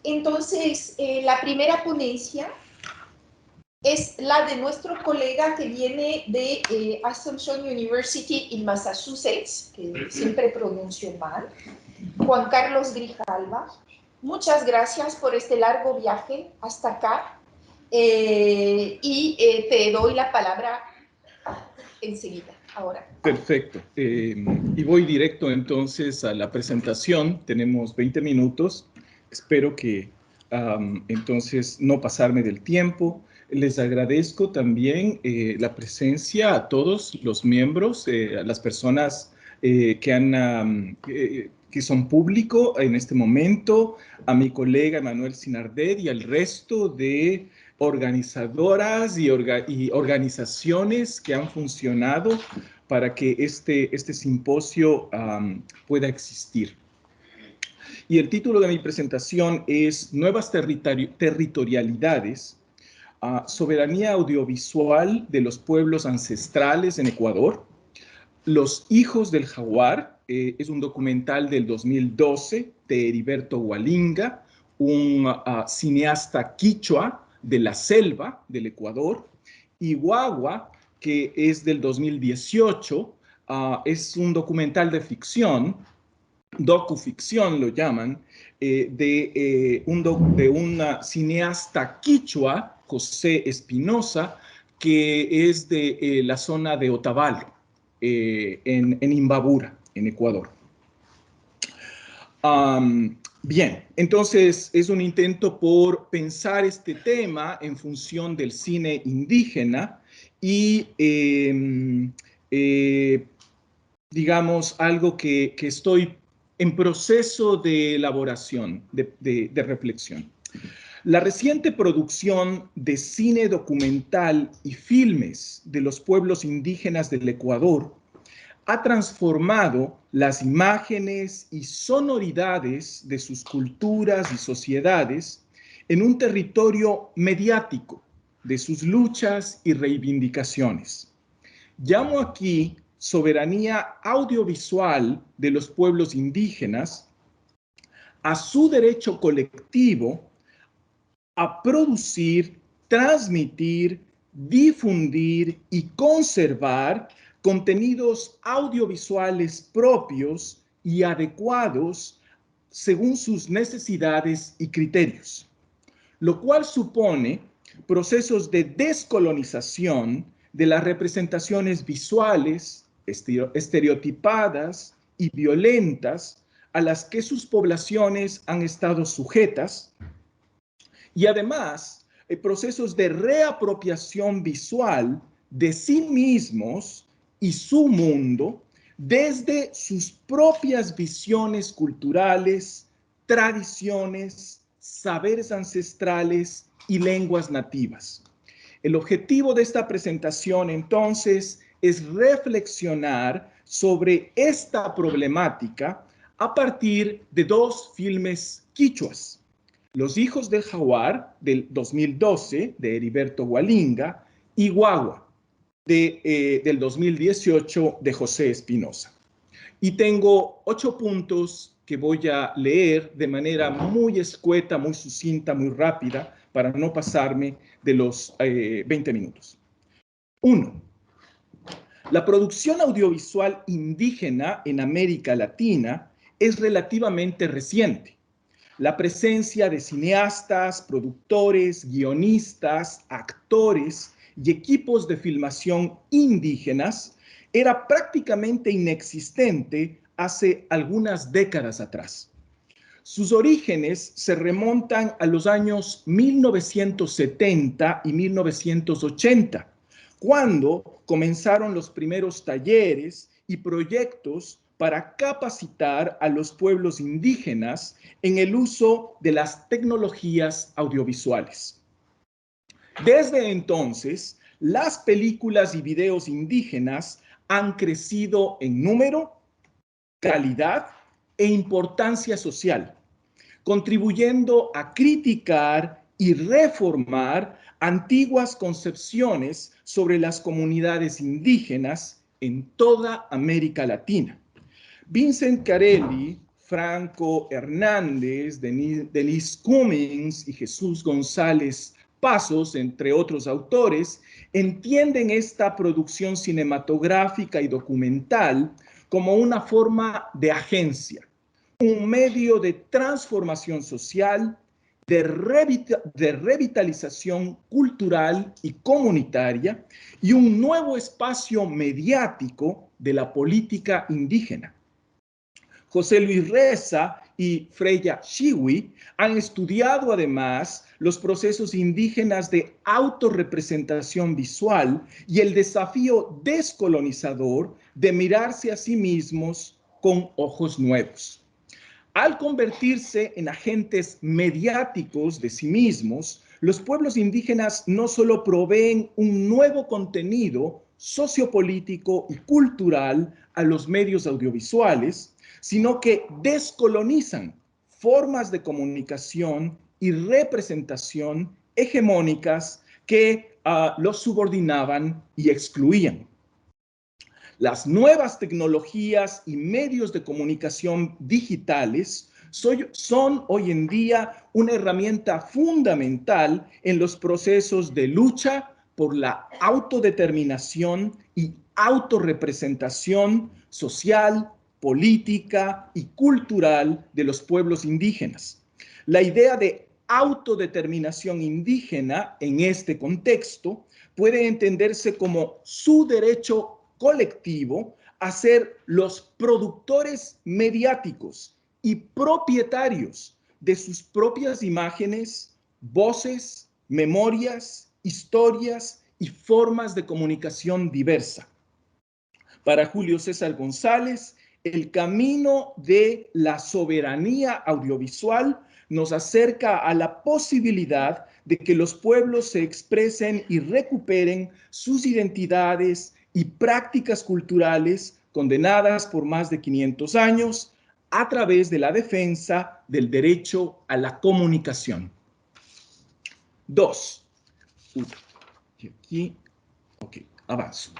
Entonces, la primera ponencia es la de nuestro colega que viene de Assumption University en Massachusetts, que siempre pronuncio mal, Juan Carlos Grijalva. Muchas gracias por este largo viaje hasta acá te doy la palabra enseguida, ahora. Perfecto. Y voy directo entonces a la presentación. Tenemos 20 minutos. Espero que entonces no pasarme del tiempo. Les agradezco también la presencia a todos los miembros, a las personas que son público en este momento, a mi colega Emanuel Sinardet y al resto de organizadoras y organizaciones que han funcionado para que este simposio pueda existir. Y el título de mi presentación es Nuevas territorialidades, soberanía audiovisual de los pueblos ancestrales en Ecuador. Los hijos del jaguar es un documental del 2012 de Heriberto Hualinga, un cineasta quichua de la selva del Ecuador, y Guagua, que es del 2018, es un documental de ficción, docuficción lo llaman, de un cineasta quichua, José Espinosa, que es de la zona de Otavalo, en Imbabura, en Ecuador. Bien, entonces es un intento por pensar este tema en función del cine indígena y, digamos, algo que estoy en proceso de elaboración, de reflexión. La reciente producción de cine documental y filmes de los pueblos indígenas del Ecuador ha transformado las imágenes y sonoridades de sus culturas y sociedades en un territorio mediático de sus luchas y reivindicaciones. Llamo aquí soberanía audiovisual de los pueblos indígenas a su derecho colectivo a producir, transmitir, difundir y conservar contenidos audiovisuales propios y adecuados según sus necesidades y criterios, lo cual supone procesos de descolonización de las representaciones visuales, estereotipadas y violentas a las que sus poblaciones han estado sujetas, y además procesos de reapropiación visual de sí mismos y su mundo desde sus propias visiones culturales, tradiciones, saberes ancestrales y lenguas nativas. El objetivo de esta presentación, entonces, es reflexionar sobre esta problemática a partir de dos filmes quichuas: Los hijos del jaguar, del 2012, de Heriberto Hualinga, y Guagua, del 2018, de José Espinosa. Y tengo 8 puntos que voy a leer de manera muy escueta, muy sucinta, muy rápida, para no pasarme de los 20 minutos. 1. La producción audiovisual indígena en América Latina es relativamente reciente. La presencia de cineastas, productores, guionistas, actores y equipos de filmación indígenas era prácticamente inexistente hace algunas décadas atrás. Sus orígenes se remontan a los años 1970 y 1980, cuando comenzaron los primeros talleres y proyectos para capacitar a los pueblos indígenas en el uso de las tecnologías audiovisuales. Desde entonces, las películas y videos indígenas han crecido en número, calidad e importancia social, contribuyendo a criticar y reformar antiguas concepciones sobre las comunidades indígenas en toda América Latina. Vincent Carelli Franco Hernández, Denise Cummings y Jesús González Pasos, entre otros autores, entienden esta producción cinematográfica y documental como una forma de agencia, un medio de transformación social, de revitalización cultural y comunitaria y un nuevo espacio mediático de la política indígena. José Luis Reza y Freya Shiwi han estudiado además los procesos indígenas de autorrepresentación visual y el desafío descolonizador de mirarse a sí mismos con ojos nuevos. Al convertirse en agentes mediáticos de sí mismos, los pueblos indígenas no solo proveen un nuevo contenido sociopolítico y cultural a los medios audiovisuales, sino que descolonizan formas de comunicación y representación hegemónicas que los subordinaban y excluían. Las nuevas tecnologías y medios de comunicación digitales son hoy en día una herramienta fundamental en los procesos de lucha por la autodeterminación y autorrepresentación social, política y cultural de los pueblos indígenas. La idea de autodeterminación indígena en este contexto puede entenderse como su derecho colectivo a ser los productores mediáticos y propietarios de sus propias imágenes, voces, memorias, historias y formas de comunicación diversa. Para Julio César González, el camino de la soberanía audiovisual nos acerca a la posibilidad de que los pueblos se expresen y recuperen sus identidades y prácticas culturales condenadas por más de 500 años a través de la defensa del derecho a la comunicación. 2. Y aquí, ok, avanzo.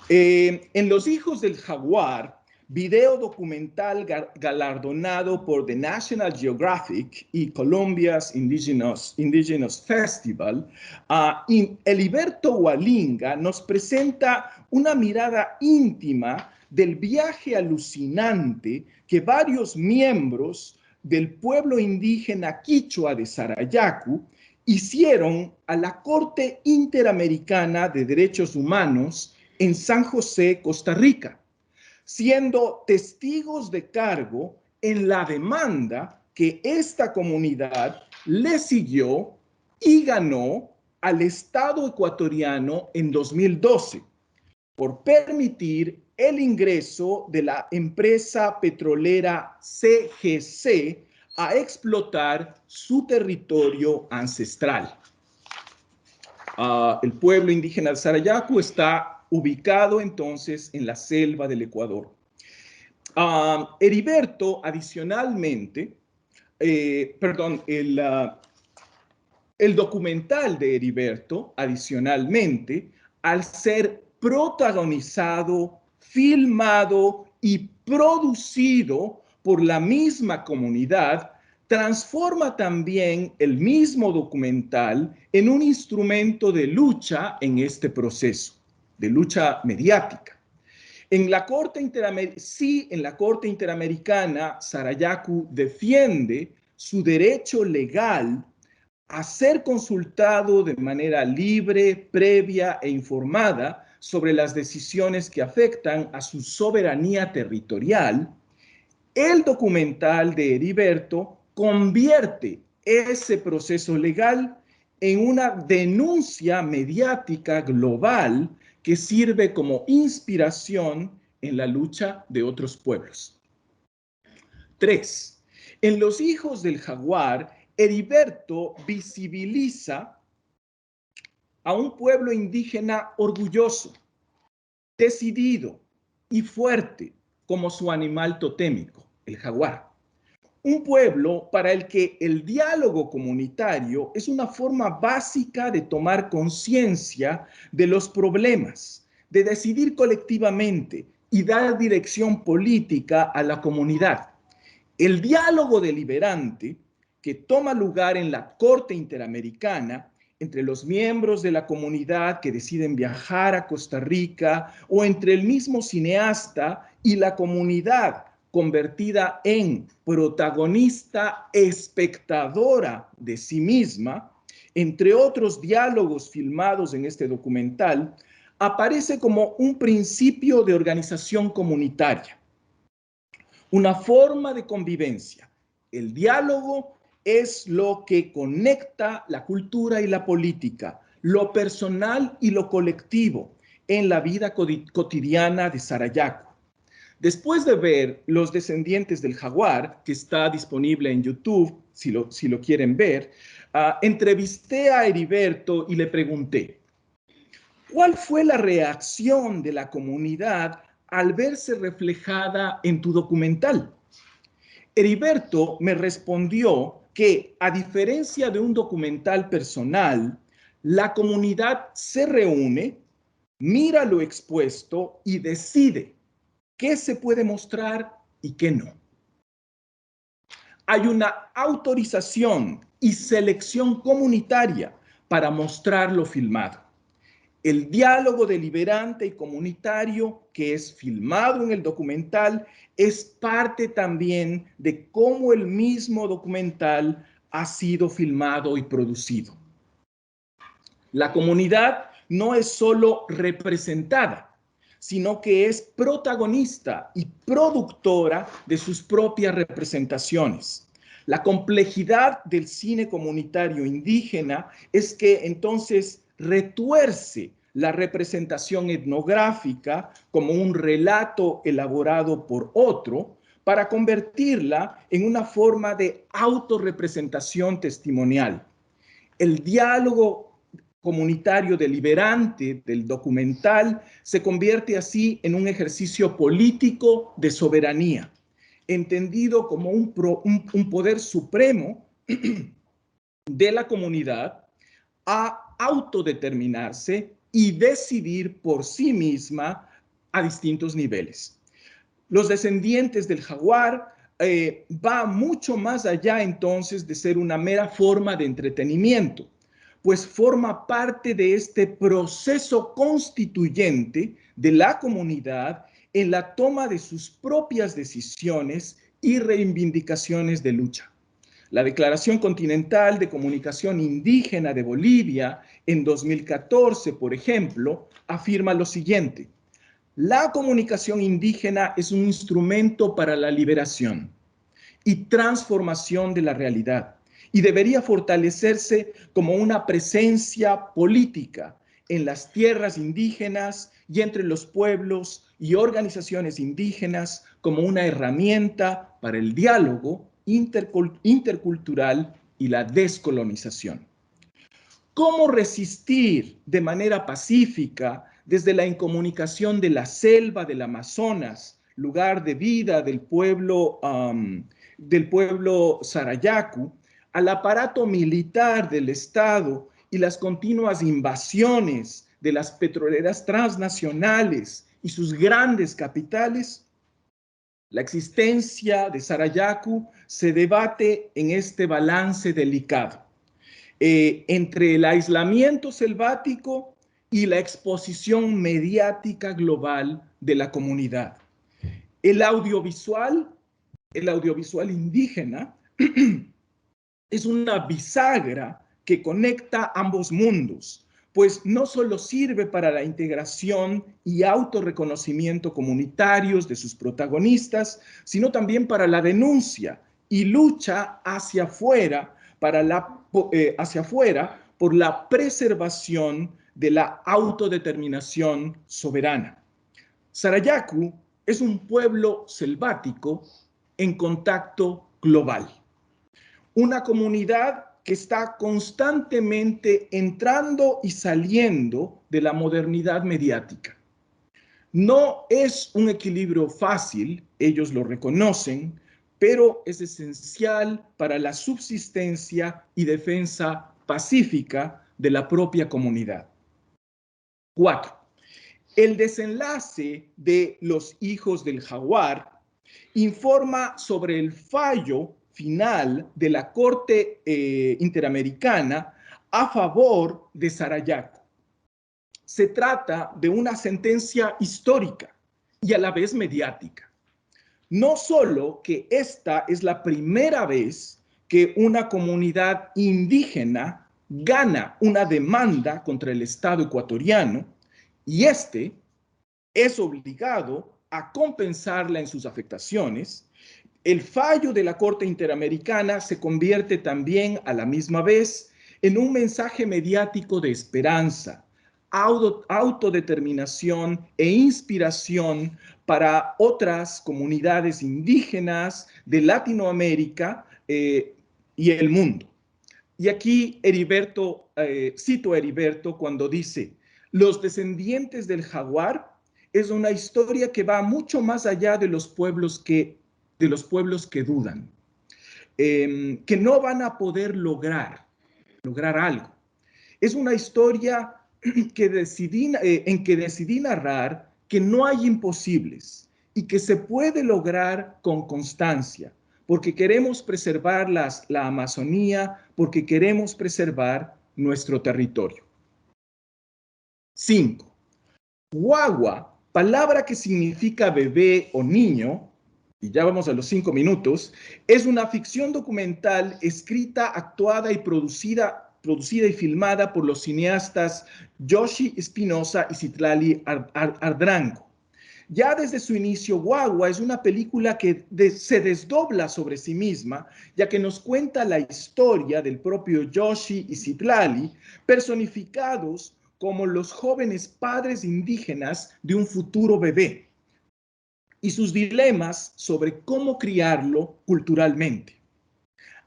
En Los Hijos del Jaguar, video documental galardonado por The National Geographic y Colombia's Indigenous Festival, Heriberto Hualinga nos presenta una mirada íntima del viaje alucinante que varios miembros del pueblo indígena quichua de Sarayaku hicieron a la Corte Interamericana de Derechos Humanos en San José, Costa Rica, siendo testigos de cargo en la demanda que esta comunidad le siguió y ganó al Estado ecuatoriano en 2012 por permitir el ingreso de la empresa petrolera CGC a explotar su territorio ancestral. El pueblo indígena del Sarayaku está ubicado entonces en la selva del Ecuador. Heriberto, adicionalmente, el documental de Heriberto, adicionalmente, al ser protagonizado, filmado y producido por la misma comunidad, transforma también el mismo documental en un instrumento de lucha en este proceso, de lucha mediática. En la Corte Interamericana, Sarayaku defiende su derecho legal a ser consultado de manera libre, previa e informada sobre las decisiones que afectan a su soberanía territorial. El documental de Heriberto convierte ese proceso legal en una denuncia mediática global que sirve como inspiración en la lucha de otros pueblos. 3. En Los Hijos del Jaguar, Heriberto visibiliza a un pueblo indígena orgulloso, decidido y fuerte como su animal totémico, el jaguar. Un pueblo para el que el diálogo comunitario es una forma básica de tomar conciencia de los problemas, de decidir colectivamente y dar dirección política a la comunidad. El diálogo deliberante que toma lugar en la Corte Interamericana entre los miembros de la comunidad que deciden viajar a Costa Rica o entre el mismo cineasta y la comunidad convertida en protagonista espectadora de sí misma, entre otros diálogos filmados en este documental, aparece como un principio de organización comunitaria, una forma de convivencia. El diálogo es lo que conecta la cultura y la política, lo personal y lo colectivo en la vida cotidiana de Sarayaku. Después de ver Los descendientes del jaguar, que está disponible en YouTube, si lo quieren ver, entrevisté a Heriberto y le pregunté, ¿cuál fue la reacción de la comunidad al verse reflejada en tu documental? Heriberto me respondió que, a diferencia de un documental personal, la comunidad se reúne, mira lo expuesto y decide qué se puede mostrar y qué no. Hay una autorización y selección comunitaria para mostrar lo filmado. El diálogo deliberante y comunitario que es filmado en el documental es parte también de cómo el mismo documental ha sido filmado y producido. La comunidad no es solo representada, sino que es protagonista y productora de sus propias representaciones. La complejidad del cine comunitario indígena es que entonces retuerce la representación etnográfica como un relato elaborado por otro para convertirla en una forma de autorrepresentación testimonial. El diálogo comunitario deliberante del documental se convierte así en un ejercicio político de soberanía, entendido como un poder supremo de la comunidad a autodeterminarse y decidir por sí misma a distintos niveles. Los descendientes del jaguar va mucho más allá entonces de ser una mera forma de entretenimiento, pues forma parte de este proceso constituyente de la comunidad en la toma de sus propias decisiones y reivindicaciones de lucha. La Declaración Continental de Comunicación Indígena de Bolivia en 2014, por ejemplo, afirma lo siguiente: la comunicación indígena es un instrumento para la liberación y transformación de la realidad y debería fortalecerse como una presencia política en las tierras indígenas y entre los pueblos y organizaciones indígenas como una herramienta para el diálogo intercultural y la descolonización. ¿Cómo resistir de manera pacífica desde la incomunicación de la selva del Amazonas, lugar de vida del pueblo Sarayaku, al aparato militar del Estado y las continuas invasiones de las petroleras transnacionales y sus grandes capitales? La existencia de Sarayaku se debate en este balance delicado entre el aislamiento selvático y la exposición mediática global de la comunidad. El audiovisual indígena es una bisagra que conecta ambos mundos, pues no solo sirve para la integración y autorreconocimiento comunitarios de sus protagonistas, sino también para la denuncia y lucha hacia afuera por la preservación de la autodeterminación soberana. Sarayaku es un pueblo selvático en contacto global, una comunidad que está constantemente entrando y saliendo de la modernidad mediática. No es un equilibrio fácil, ellos lo reconocen, pero es esencial para la subsistencia y defensa pacífica de la propia comunidad. 4. El desenlace de Los hijos del jaguar informa sobre el fallo final de la Corte Interamericana a favor de Sarayaco. Se trata de una sentencia histórica y a la vez mediática. No solo que esta es la primera vez que una comunidad indígena gana una demanda contra el Estado ecuatoriano y este es obligado a compensarla en sus afectaciones, el fallo de la Corte Interamericana se convierte también a la misma vez en un mensaje mediático de esperanza, autodeterminación e inspiración para otras comunidades indígenas de Latinoamérica y el mundo. Y aquí cito a Heriberto cuando dice, los descendientes del jaguar es una historia que va mucho más allá de los pueblos que dudan, que no van a poder lograr algo. Es una historia en que decidí narrar que no hay imposibles y que se puede lograr con constancia, porque queremos preservar la Amazonía, porque queremos preservar nuestro territorio. 5. Guagua, palabra que significa bebé o niño, y ya vamos a los 5 minutos, es una ficción documental escrita, actuada y producida y filmada por los cineastas Yoshi Espinosa y Citlali Ardrango. Ya desde su inicio, Guagua es una película que se desdobla sobre sí misma, ya que nos cuenta la historia del propio Yoshi y Citlali, personificados como los jóvenes padres indígenas de un futuro bebé, y sus dilemas sobre cómo criarlo culturalmente.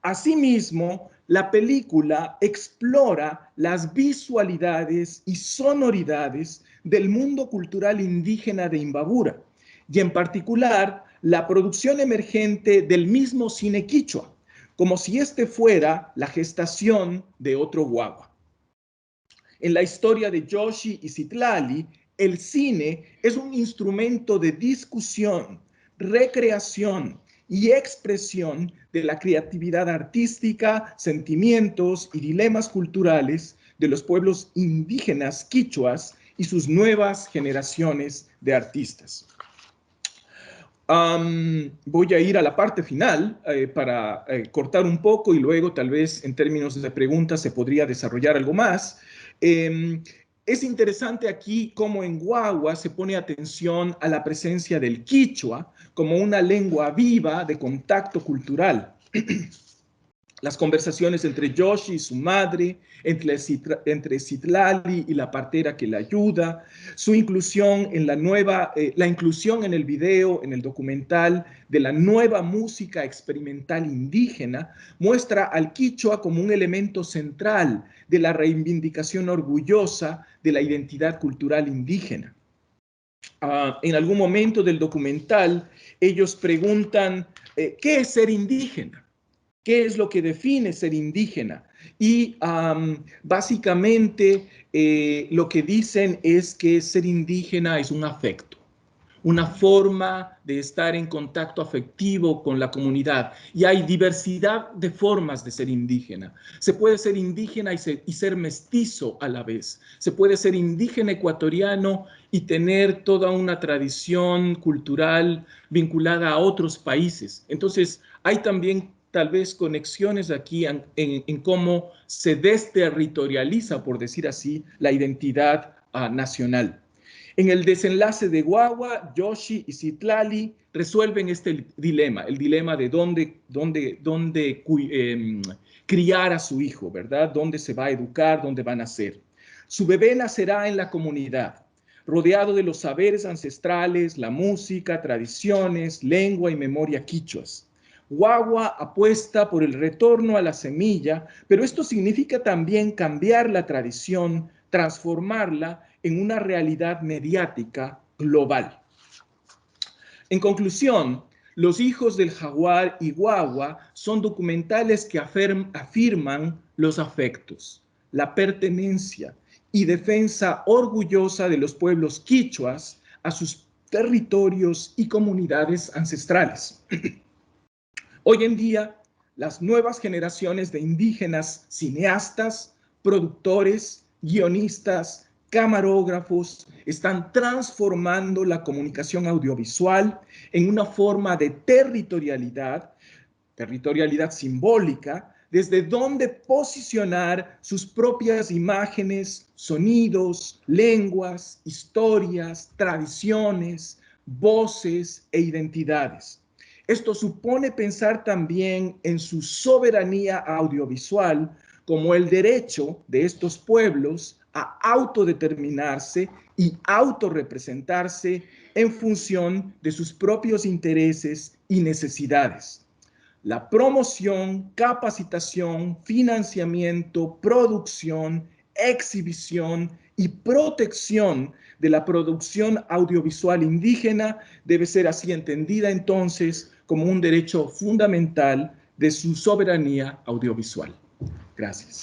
Asimismo, la película explora las visualidades y sonoridades del mundo cultural indígena de Imbabura, y en particular la producción emergente del mismo cine quichua, como si este fuera la gestación de otro Guagua. En la historia de Yoshi y Citlali, el cine es un instrumento de discusión, recreación y expresión de la creatividad artística, sentimientos y dilemas culturales de los pueblos indígenas quichuas y sus nuevas generaciones de artistas. Voy a ir a la parte final para cortar un poco y luego tal vez en términos de preguntas se podría desarrollar algo más. Es interesante aquí cómo en Guagua se pone atención a la presencia del quichua como una lengua viva de contacto cultural. Las conversaciones entre Yoshi y su madre, entre Citlali y la partera que la ayuda, su inclusión en la inclusión en el video, en el documental de la nueva música experimental indígena, muestra al quichua como un elemento central de la reivindicación orgullosa de la identidad cultural indígena. En algún momento del documental, ellos preguntan, ¿qué es ser indígena? ¿Qué es lo que define ser indígena? Y básicamente lo que dicen es que ser indígena es un afecto, una forma de estar en contacto afectivo con la comunidad. Y hay diversidad de formas de ser indígena. Se puede ser indígena y ser mestizo a la vez. Se puede ser indígena ecuatoriano y tener toda una tradición cultural vinculada a otros países. Entonces, hay también tal vez conexiones aquí en cómo se desterritorializa, por decir así, la identidad nacional. En el desenlace de Guagua, Yoshi y Citlali resuelven este dilema, el dilema de dónde criar a su hijo, ¿verdad? Dónde se va a educar, dónde va a nacer. Su bebé nacerá en la comunidad, rodeado de los saberes ancestrales, la música, tradiciones, lengua y memoria quichuas. Guagua apuesta por el retorno a la semilla, pero esto significa también cambiar la tradición, transformarla en una realidad mediática global. En conclusión, Los hijos del jaguar y Guagua son documentales que afirman los afectos, la pertenencia y defensa orgullosa de los pueblos quichuas a sus territorios y comunidades ancestrales. Hoy en día, las nuevas generaciones de indígenas cineastas, productores, guionistas, camarógrafos, están transformando la comunicación audiovisual en una forma de territorialidad simbólica, desde donde posicionar sus propias imágenes, sonidos, lenguas, historias, tradiciones, voces e identidades. Esto supone pensar también en su soberanía audiovisual como el derecho de estos pueblos a autodeterminarse y autorrepresentarse en función de sus propios intereses y necesidades. La promoción, capacitación, financiamiento, producción, exhibición y protección de la producción audiovisual indígena debe ser así entendida entonces como un derecho fundamental de su soberanía audiovisual. Gracias.